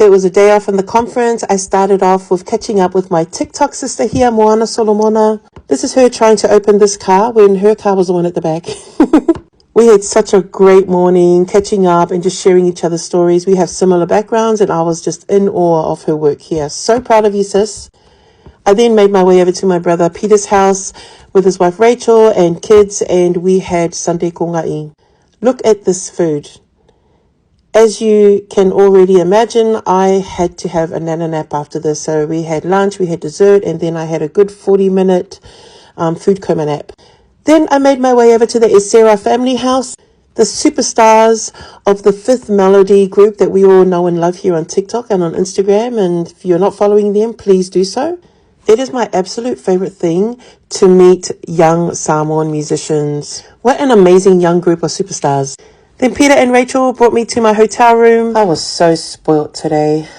It was a day off from the conference. I started off with catching up with my TikTok sister here, Moana Solomona. This is her trying to open this car when her car was the one at the back. We had such a great morning, catching up and just sharing each other's stories. We have similar backgrounds and I was just in awe of her work here. So proud of you, sis. I then made my way over to my brother Peter's house with his wife Rachel and kids, and we had Sunday kongai. Look at this food. As you can already imagine, I had to have a nana nap after this. So we had lunch, we had dessert, and then I had a good 40-minute food coma nap. Then I made my way over to the Esera family house, the superstars of the Fifth Melody group that we all know and love here on TikTok and on Instagram. And if you're not following them, please do so. It is my absolute favorite thing to meet young Samoan musicians. What an amazing young group of superstars. Then Peter and Rachel brought me to my hotel room. I was so spoilt today.